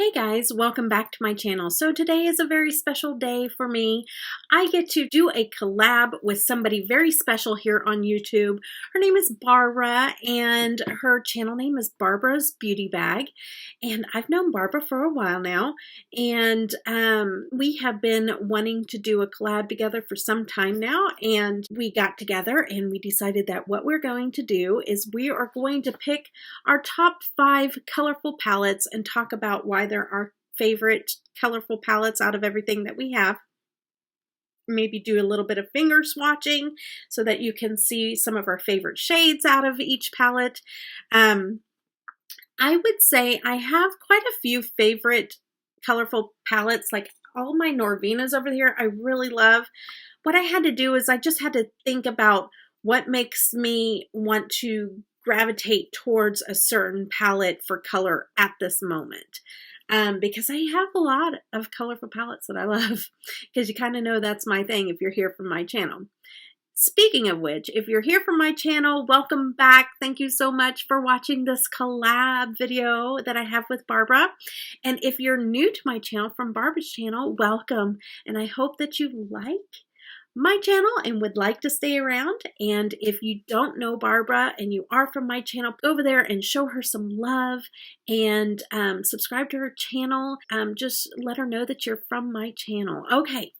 Hey guys, welcome back to my channel. So today is a very special day for me. I get to do a collab with somebody very special here on YouTube. Her name is Barrera and her channel name is Barbara's Beauty Bag. And I've known Barbara for a while now, and we have been wanting to do a collab together for some time now, and we got together and we decided that what we're going to do is we are going to pick our top 5 colorful palettes and talk about why they're our favorite colorful palettes out of everything that we have. Maybe do a little bit of finger swatching so that you can see some of our favorite shades out of each palette. I would say I have quite a few favorite colorful palettes, like all my Norvenas over here I really love. What I had to do is I just had to think about what makes me want to gravitate towards a certain palette for color at this moment. Because I have a lot of colorful palettes that I love, because you kind of know that's my thing if you're here from my channel. Speaking of which, if you're here from my channel, welcome back. Thank you so much for watching this collab video that I have with Barbara. And if you're new to my channel from Barbara's channel, welcome. And I hope that you like my channel and would like to stay around. And if you don't know Barbara and you are from my channel, go over there and show her some love and subscribe to her channel. Just let her know that you're from my channel. Okay,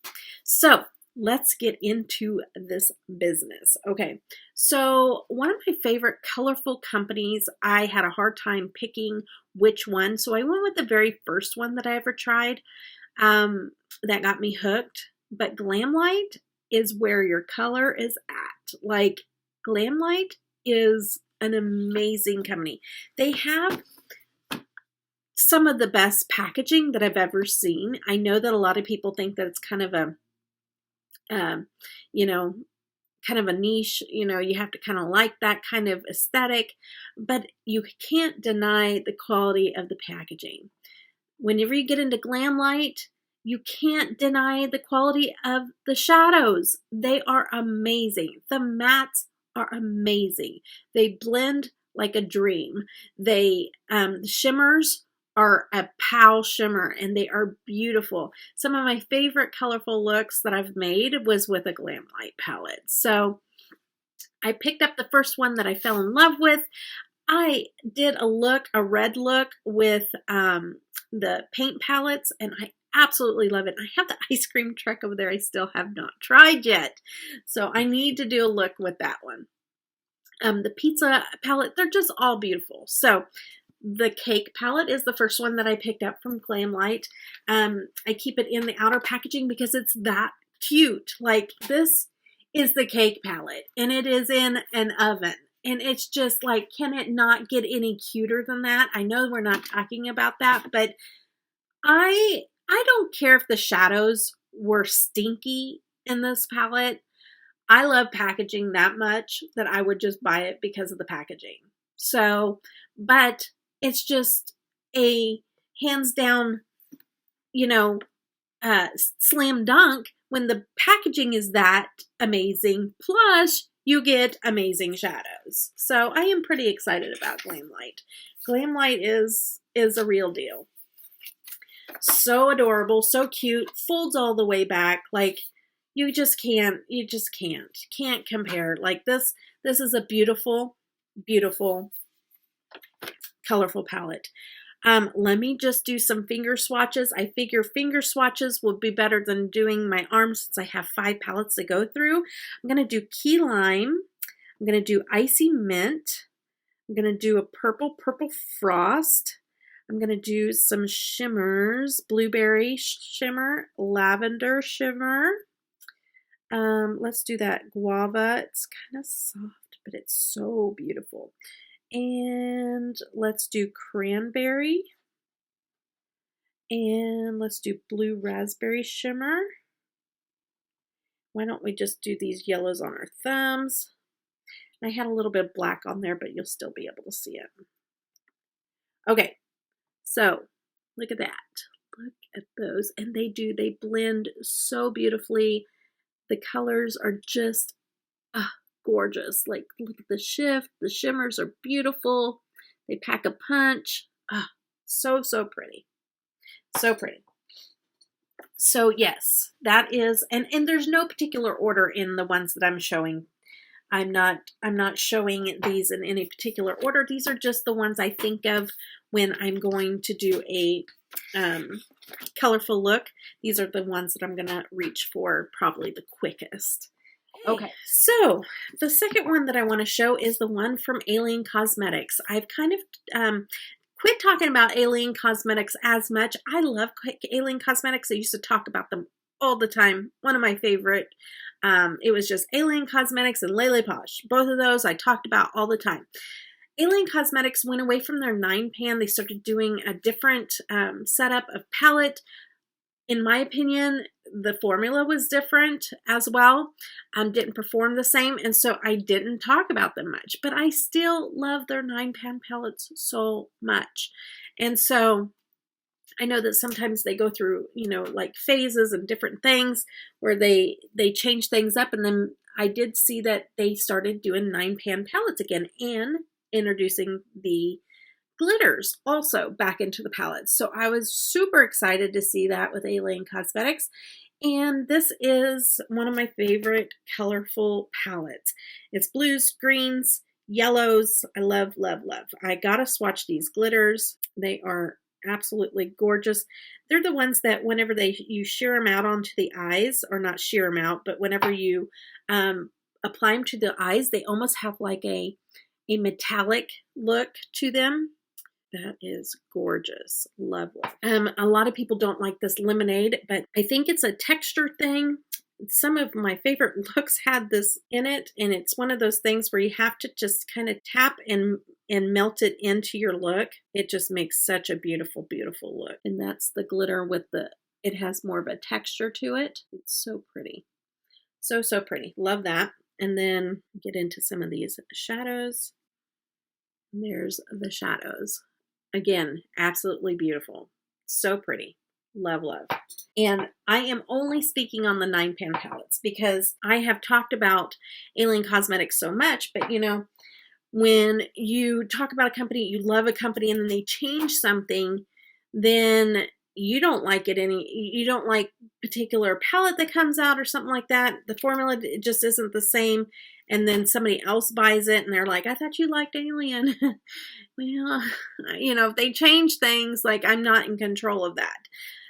so let's get into this business. Okay, so one of my favorite colorful companies, I had a hard time picking which one, so I went with the very first one that I ever tried that got me hooked. But Glamlight is where your color is at. Like, Glamlight is an amazing company. They have some of the best packaging that I've ever seen. I know that a lot of people think that it's kind of a kind of a niche, you have to kind of like that kind of aesthetic, but you can't deny the quality of the packaging. Whenever you get into Glamlight, you can't deny the quality of the shadows. They are amazing. The mattes are amazing. They blend like a dream. The shimmers are a pow shimmer, and they are beautiful. Some of my favorite colorful looks that I've made was with a Glamlight palette. So I picked up the first one that I fell in love with. I did a red look with the paint palettes, and I absolutely love it. I have the ice cream truck over there I still have not tried yet, so I need to do a look with that one. The pizza palette, they're just all beautiful. So the cake palette is the first one that I picked up from Glamlight. I keep it in the outer packaging because it's that cute. Like, this is the cake palette, and it is in an oven. And it's just like, can it not get any cuter than that? I know we're not talking about that, but I don't care if the shadows were stinky in this palette. I love packaging that much that I would just buy it because of the packaging. So, but it's just a hands down, slam dunk when the packaging is that amazing. Plus, you get amazing shadows. So I am pretty excited about Glamlight. Glamlight is a real deal. So adorable, so cute, folds all the way back. Like, you just can't compare. Like, this is a beautiful, beautiful, colorful palette. Let me just do some finger swatches. I figure finger swatches will be better than doing my arms since I have 5 palettes to go through. I'm going to do Key Lime. I'm going to do Icy Mint. I'm going to do a Purple Frost. I'm going to do some shimmers, Blueberry Shimmer, Lavender Shimmer. Let's do that Guava. It's kind of soft, but it's so beautiful. And let's do Cranberry. And let's do Blue Raspberry Shimmer. Why don't we just do these yellows on our thumbs? I had a little bit of black on there, but you'll still be able to see it. Okay, so look at that. Look at those. And they blend so beautifully. The colors are just gorgeous. Like, look at the shift. The shimmers are beautiful. They pack a punch. So pretty. So pretty. So yes, that is, and there's no particular order in the ones that I'm showing. I'm not showing these in any particular order. These are just the ones I think of when I'm going to do a colorful look. These are the ones that I'm going to reach for probably the quickest. Okay, so the second one that I want to show is the one from Alien Cosmetics. I've kind of quit talking about Alien Cosmetics as much. I love Alien Cosmetics. I used to talk about them all the time. One of my favorite. It was just Alien Cosmetics and LeLePosh. Both of those I talked about all the time. Alien Cosmetics went away from their 9-pan. They started doing a different setup of palette. In my opinion, the formula was different as well. Didn't perform the same, and so I didn't talk about them much. But I still love their 9-pan palettes so much. And so I know that sometimes they go through, like phases and different things where they change things up. And then I did see that they started doing 9-pan palettes again and introducing the glitters also back into the palettes. So I was super excited to see that with Alien Cosmetics. And this is one of my favorite colorful palettes. It's blues, greens, yellows. I love, love, love. I gotta swatch these glitters. They are absolutely gorgeous. They're the ones that whenever you sheer them out onto the eyes, or not sheer them out, but whenever you apply them to the eyes, they almost have like a metallic look to them. That is gorgeous. Lovely. A lot of people don't like this lemonade, but I think it's a texture thing. Some of my favorite looks had this in it, and it's one of those things where you have to just kind of tap and melt it into your look. It just makes such a beautiful, beautiful look. And that's the glitter with it has more of a texture to it. It's so pretty. So, so pretty. Love that. And then get into some of these shadows. There's the shadows. Again, absolutely beautiful. So pretty. Love, love. And I am only speaking on the 9-pan palettes because I have talked about Alien Cosmetics so much, but when you talk about a company, you love a company, and then they change something, then you don't like it you don't like particular palette that comes out or something like that. The formula just isn't the same. And then somebody else buys it and they're like, I thought you liked Alien. Well, if they change things, like, I'm not in control of that.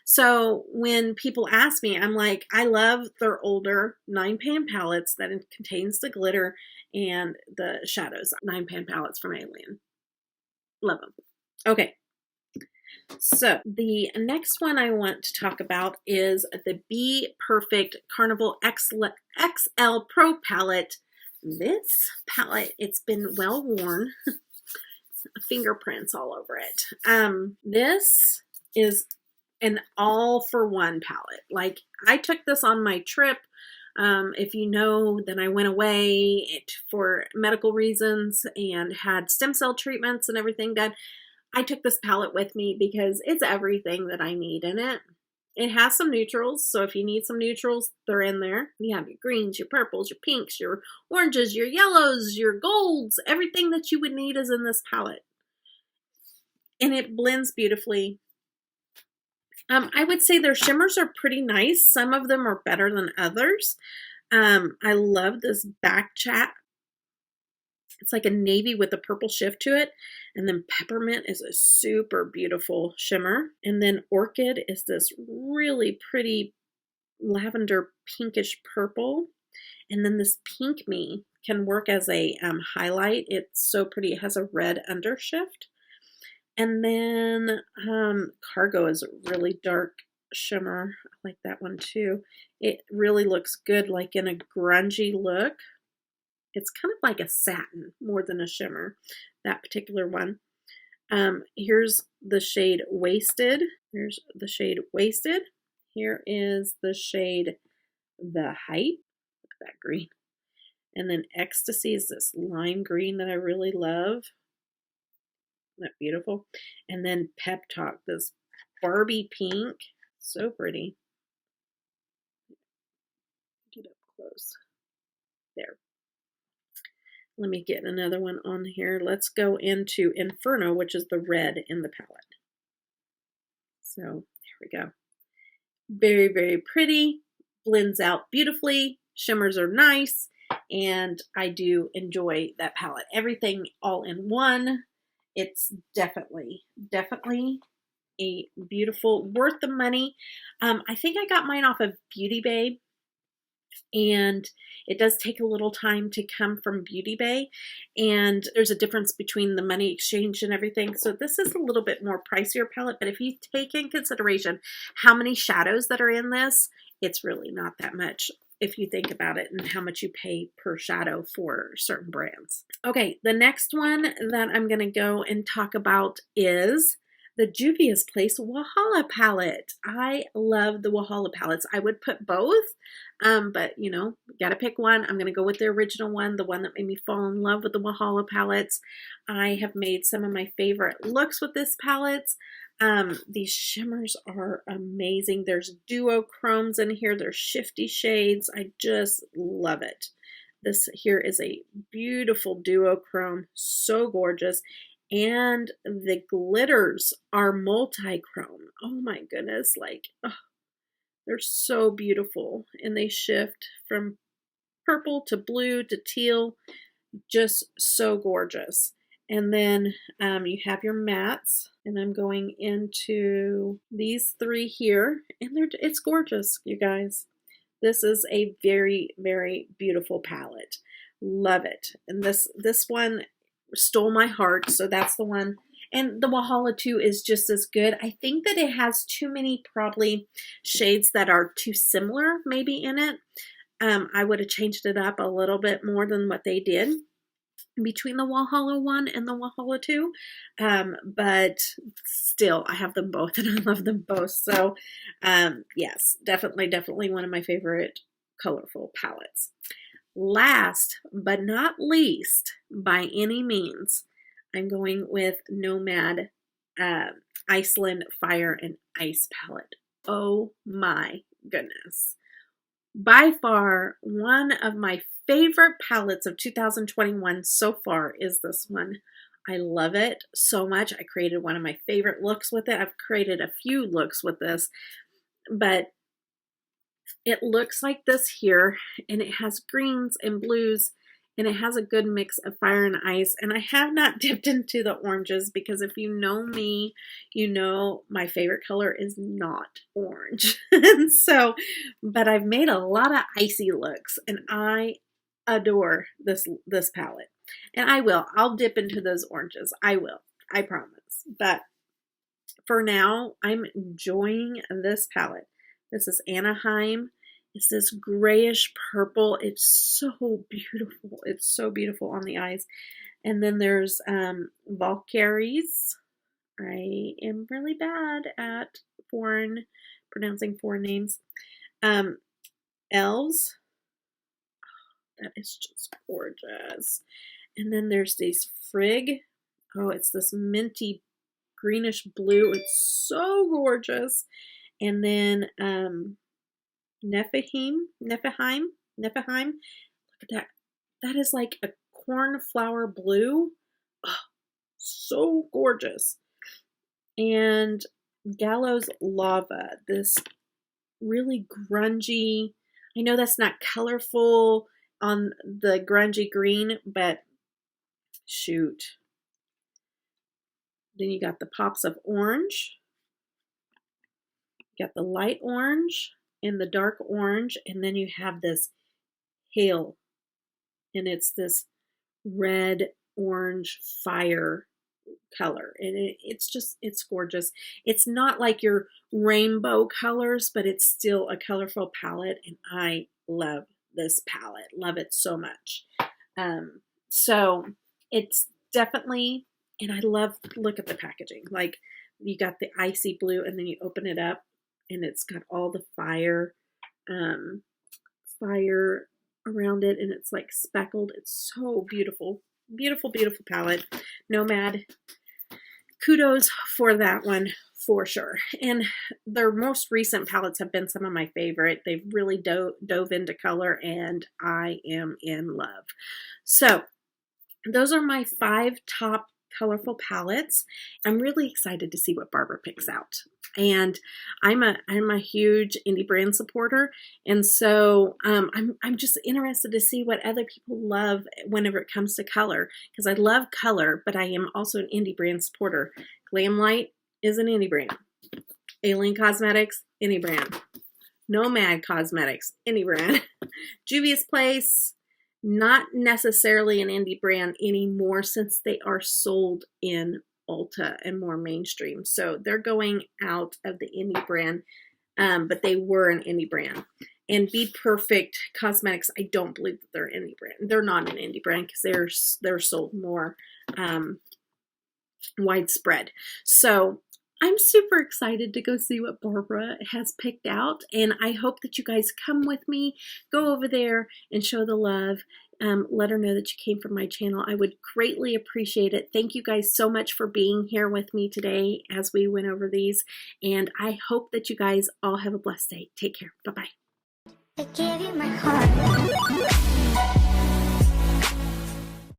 So when people ask me, I'm like, I love their older 9-pan palettes that contains the glitter and the shadows. 9-pan palettes from Alien. Love them. Okay. So the next one I want to talk about is the Be Perfect Carnival XL Pro palette. This palette, it's been well worn. Fingerprints all over it. This is an all-for-one palette. Like, I took this on my trip. If you know, then I went away for medical reasons and had stem cell treatments and everything done. I took this palette with me because it's everything that I need in it. It has some neutrals, so if you need some neutrals, they're in there. You have your greens, your purples, your pinks, your oranges, your yellows, your golds. Everything that you would need is in this palette. And it blends beautifully. I would say their shimmers are pretty nice. Some of them are better than others. I love this back chat. It's like a navy with a purple shift to it. And then peppermint is a super beautiful shimmer. And then orchid is this really pretty lavender pinkish purple. And then this pink me can work as a highlight. It's so pretty. It has a red undershift. And then Cargo is a really dark shimmer. I like that one too. It really looks good, like in a grungy look. It's kind of like a satin more than a shimmer, that particular one. Here's the shade Wasted. There's the shade Wasted. Here is the shade The Hype. Look at that green. And then Ecstasy is this lime green that I really love. Isn't that beautiful? And then Pep Talk, this Barbie pink. So pretty. Get up close. There. Let me get another one on here. Let's go into Inferno, which is the red in the palette. So there we go. Very, very pretty. Blends out beautifully. Shimmers are nice. And I do enjoy that palette. Everything all in one. It's definitely a beautiful, worth the money. I think I got mine off of Beauty Bay. And it does take a little time to come from Beauty Bay, and there's a difference between the money exchange and everything. So this is a little bit more pricier palette, but if you take in consideration how many shadows that are in this, it's really not that much if you think about it and how much you pay per shadow for certain brands. Okay, the next one that I'm going to go and talk about is the Juvia's Place Walhalla palette. I love the Walhalla palettes. I would put both, but you know, gotta pick one. I'm gonna go with the original one, the one that made me fall in love with the Walhalla palettes. I have made some of my favorite looks with this palette. These shimmers are amazing. There's duochromes in here. There's shifty shades. I just love it. This here is a beautiful duochrome, so gorgeous. And the glitters are multi-chrome. Oh my goodness, like, oh, they're so beautiful. And they shift from purple to blue to teal. Just so gorgeous. And then you have your mattes. And I'm going into these three here. And it's gorgeous, you guys. This is a very, very beautiful palette. Love it. And this one stole my heart, so that's the one. And the Walhalla 2 is just as good. I think that it has too many probably shades that are too similar maybe in it. I would have changed it up a little bit more than what they did between the Walhalla 1 and the Walhalla 2. But still, I have them both and I love them both. So yes, definitely one of my favorite colorful palettes. Last but not least, by any means, I'm going with Nomad Iceland Fire and Ice palette. Oh my goodness. By far, one of my favorite palettes of 2021 so far is this one. I love it so much. I created one of my favorite looks with it. I've created a few looks with this, but it looks like this here, and it has greens and blues, and it has a good mix of fire and ice. And I have not dipped into the oranges because if you know me, you know my favorite color is not orange. And so, but I've made a lot of icy looks, and I adore this palette. And I'll dip into those oranges. I will, I promise. But for now, I'm enjoying this palette. This is Anaheim. It's this grayish purple. It's so beautiful. It's so beautiful on the eyes. And then there's Valkyries. I am really bad at pronouncing foreign names. Elves. Oh, that is just gorgeous. And then there's these Frig. Oh, it's this minty greenish blue. It's so gorgeous. And then Nephiheim. Look at that. That is like a cornflower blue. Oh, so gorgeous. And Gallows Lava. This really grungy. I know that's not colorful on the grungy green, but shoot. Then you got the pops of orange. You got the light orange and the dark orange, and then you have this hail, and it's this red orange fire color, and it's gorgeous. It's not like your rainbow colors, but it's still a colorful palette, and I love this palette. Love it so much. So it's definitely, and I love, look at the packaging. Like, you got the icy blue, and then you open it up, and it's got all the fire around it, and it's like speckled. It's so beautiful. Beautiful, beautiful palette. Nomad. Kudos for that one for sure. And their most recent palettes have been some of my favorite. They've really dove into color, and I am in love. So those are my 5 top colorful palettes. I'm really excited to see what Barbara picks out. And I'm a huge indie brand supporter, and so I'm just interested to see what other people love whenever it comes to color, because I love color, but I am also an indie brand supporter. Glamlight is an indie brand. Alien Cosmetics, indie brand. Nomad Cosmetics, indie brand. Juvia's Place, not necessarily an indie brand anymore since they are sold in Ulta and more mainstream. So they're going out of the indie brand, but they were an indie brand. And Be Perfect Cosmetics, I don't believe that they're an indie brand. They're not an indie brand because they're sold more widespread. So I'm super excited to go see what Barbara has picked out, and I hope that you guys come with me, go over there and show the love. Let her know that you came from my channel. I would greatly appreciate it. Thank you guys so much for being here with me today as we went over these, and I hope that you guys all have a blessed day. Take care. Bye-bye. I gave you my heart.